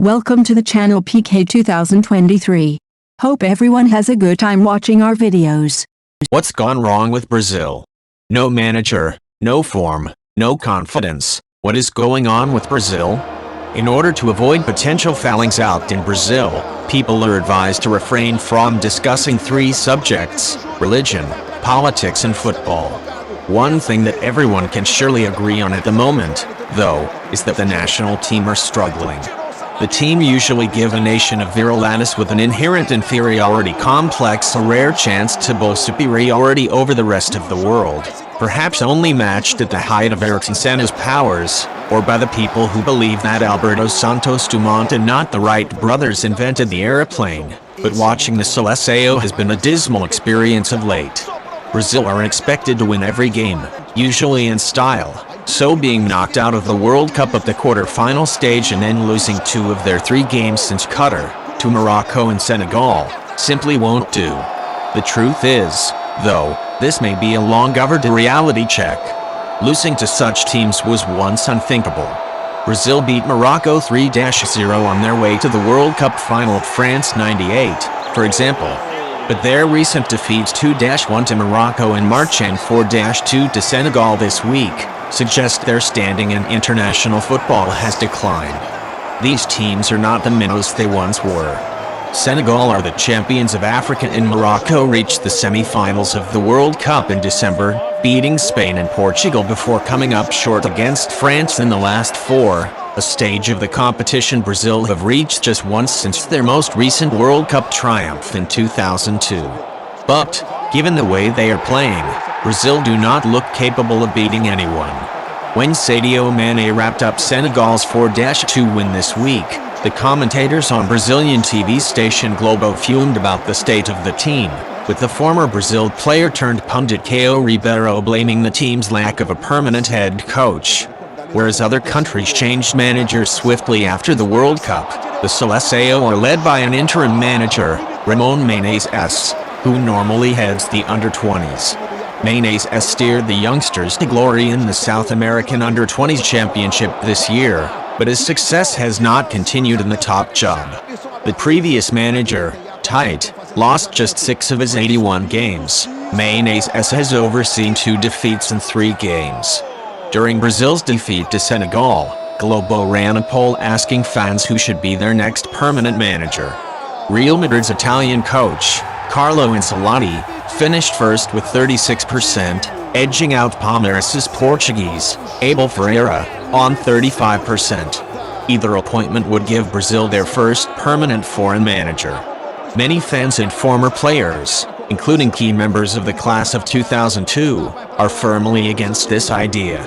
Welcome to the channel PK 2023. Hope everyone has a good time watching our videos. What's gone wrong with Brazil? No manager, no form, no confidence. What is going on with Brazil? In order to avoid potential fallings out in Brazil, people are advised to refrain from discussing three subjects: religion, politics and football. One thing that everyone can surely agree on at the moment, though, is that the national team are struggling. The team usually give a nation of virilatus with an inherent inferiority complex a rare chance to boast superiority over the rest of the world, perhaps only matched at the height of Ayrton Senna's powers, or by the people who believe that Alberto Santos Dumont and not the Wright brothers invented the airplane. But watching the Seleção has been a dismal experience of late. Brazil are expected to win every game, usually in style. So being knocked out of the World Cup at the quarter-final stage and then losing 2 of their 3 games since Qatar, to Morocco and Senegal, simply won't do. The truth is, though, this may be a long-overdue reality check. Losing to such teams was once unthinkable. Brazil beat Morocco 3-0 on their way to the World Cup final at France '98, for example. But their recent defeats 2-1 to Morocco in March and 4-2 to Senegal this week suggest their standing in international football has declined. These teams are not the minnows they once were. Senegal are the champions of Africa and Morocco reached the semi-finals of the World Cup in December, beating Spain and Portugal before coming up short against France in the last 4, a stage of the competition Brazil have reached just once since their most recent World Cup triumph in 2002. But, given the way they are playing, Brazil do not look capable of beating anyone. When Sadio Mane wrapped up Senegal's 4-2 win this week, the commentators on Brazilian TV station Globo fumed about the state of the team, with the former Brazil player turned pundit Caio Ribeiro blaming the team's lack of a permanent head coach. Whereas other countries changed managers swiftly after the World Cup, the Seleção are led by an interim manager, Ramon Menezes, who normally heads the under-20s. Menezes steered the youngsters to glory in the South American Under-20s Championship this year, but his success has not continued in the top job. The previous manager, Tite, lost just 6 of his 81 games. Menezes has overseen 2 defeats in 3 games. During Brazil's defeat to Senegal, Globo ran a poll asking fans who should be their next permanent manager. Real Madrid's Italian coach, Carlo Ancelotti, finished first with 36%, edging out Palmeiras' Portuguese, Abel Ferreira, on 35%. Either appointment would give Brazil their first permanent foreign manager. Many fans and former players, including key members of the class of 2002, are firmly against this idea.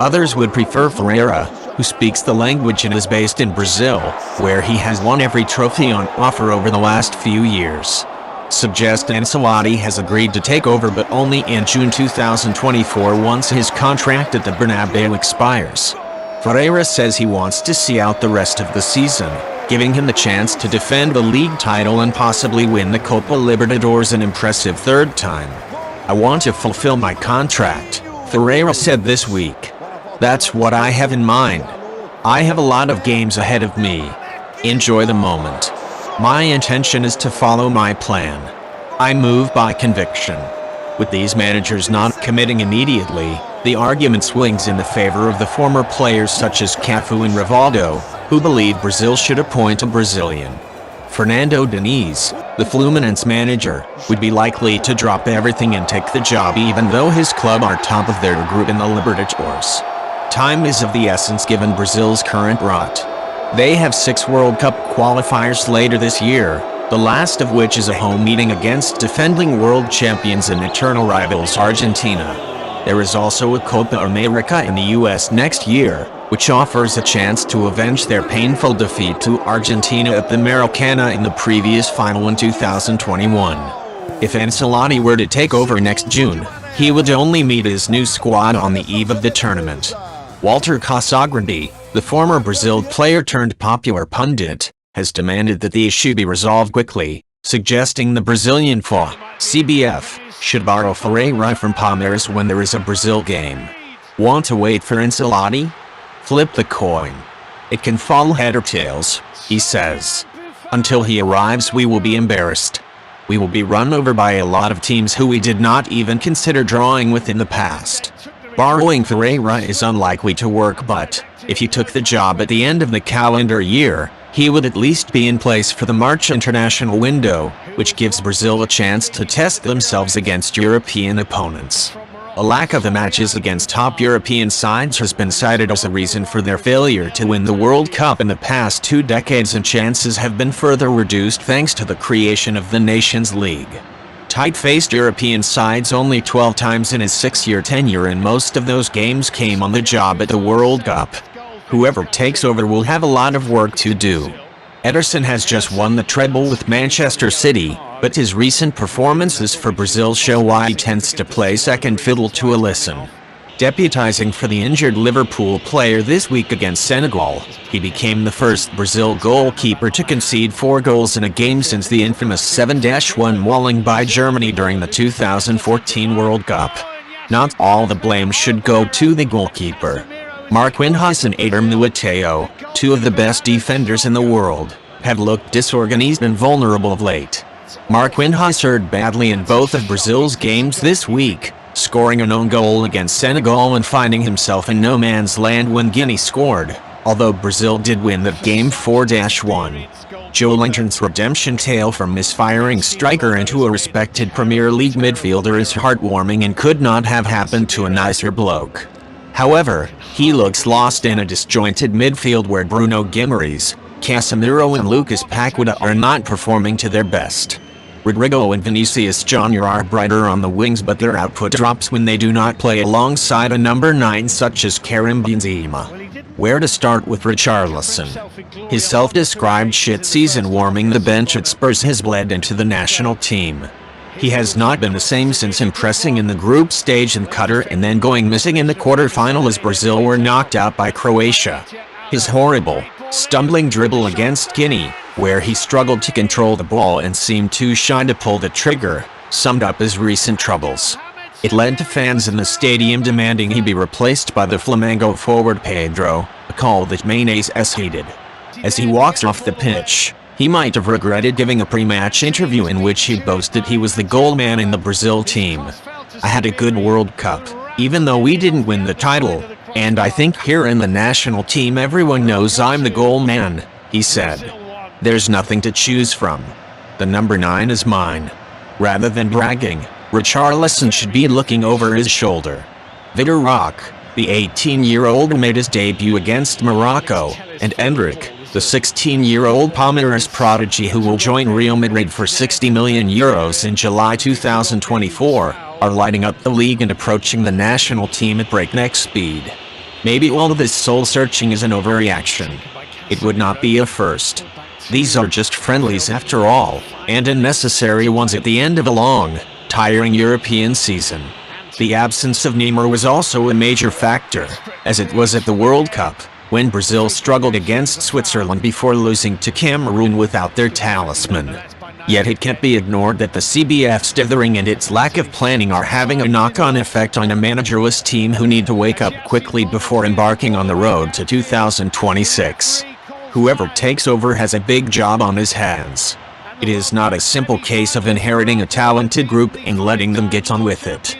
Others would prefer Ferreira, who speaks the language and is based in Brazil, where he has won every trophy on offer over the last few years. Suggest Ancelotti has agreed to take over but only in June 2024 once his contract at the Bernabeu expires. Ferreira says he wants to see out the rest of the season, giving him the chance to defend the league title and possibly win the Copa Libertadores an impressive 3rd time. "I want to fulfill my contract," Ferreira said this week. "That's what I have in mind. I have a lot of games ahead of me. Enjoy the moment. My intention is to follow my plan. I move by conviction." With these managers not committing immediately, the argument swings in the favor of the former players such as Cafu and Rivaldo, who believe Brazil should appoint a Brazilian. Fernando Diniz, the Fluminense manager, would be likely to drop everything and take the job even though his club are top of their group in the Libertadores. Time is of the essence given Brazil's current rut. They have 6 World Cup qualifiers later this year, the last of which is a home meeting against defending world champions and eternal rivals Argentina. There is also a Copa America in the US next year, which offers a chance to avenge their painful defeat to Argentina at the Maracanã in the previous final in 2021. If Ancelotti were to take over next June, he would only meet his new squad on the eve of the tournament. Walter Casagrande, the former Brazil player turned popular pundit, has demanded that the issue be resolved quickly, suggesting the Brazilian CBF should borrow Ferreira from Palmeiras when there is a Brazil game. Want to wait for Ancelotti? Flip the coin. It can fall head or tails, he says. Until he arrives, we will be embarrassed. We will be run over by a lot of teams who we did not even consider drawing with in the past. Borrowing Ferreira is unlikely to work, but if he took the job at the end of the calendar year, he would at least be in place for the March international window, which gives Brazil a chance to test themselves against European opponents. A lack of the matches against top European sides has been cited as a reason for their failure to win the World Cup in the past 2 decades, and chances have been further reduced thanks to the creation of the Nations League. Tight faced European sides only 12 times in his 6-year tenure, and most of those games came on the job at the World Cup. Whoever takes over will have a lot of work to do. Ederson has just won the treble with Manchester City, but his recent performances for Brazil show why he tends to play second fiddle to Alisson. Deputizing for the injured Liverpool player this week against Senegal, he became the first Brazil goalkeeper to concede 4 goals in a game since the infamous 7-1 mauling by Germany during the 2014 World Cup. Not all the blame should go to the goalkeeper. Marquinhos and Eder Militao, 2 of the best defenders in the world, have looked disorganized and vulnerable of late. Marquinhos hurt badly in both of Brazil's games this week, scoring an own goal against Senegal and finding himself in no man's land when Guinea scored, although Brazil did win the game 4-1. Joelinton's redemption tale from misfiring striker into a respected Premier League midfielder is heartwarming and could not have happened to a nicer bloke. However, he looks lost in a disjointed midfield where Bruno Guimaraes, Casemiro and Lucas Paqueta are not performing to their best. Rodrigo and Vinicius Jr. are brighter on the wings, but their output drops when they do not play alongside a number 9 such as Karim Benzema. Where to start with Richarlison? His self-described shit season warming the bench at Spurs has bled into the national team. He has not been the same since impressing in the group stage in Qatar and then going missing in the quarterfinal as Brazil were knocked out by Croatia. His horrible, stumbling dribble against Guinea, where he struggled to control the ball and seemed too shy to pull the trigger, summed up his recent troubles. It led to fans in the stadium demanding he be replaced by the Flamengo forward Pedro, a call that Menezes hated. As he walks off the pitch, he might have regretted giving a pre-match interview in which he boasted he was the goal man in the Brazil team. "I had a good World Cup, even though we didn't win the title, and I think here in the national team everyone knows I'm the goal man," he said. "There's nothing to choose from. The number 9 is mine." Rather than bragging, Richarlison should be looking over his shoulder. Vitor Roque, the 18-year-old, made his debut against Morocco, and Endrick, the 16-year-old Palmeiras prodigy who will join Real Madrid for €60 million in July 2024, are lighting up the league and approaching the national team at breakneck speed. Maybe all of this soul-searching is an overreaction. It would not be a first. These are just friendlies after all, and unnecessary ones at the end of a long, tiring European season. The absence of Neymar was also a major factor, as it was at the World Cup, when Brazil struggled against Switzerland before losing to Cameroon without their talisman. Yet it can't be ignored that the CBF's dithering and its lack of planning are having a knock-on effect on a managerless team who need to wake up quickly before embarking on the road to 2026. Whoever takes over has a big job on his hands. It is not a simple case of inheriting a talented group and letting them get on with it.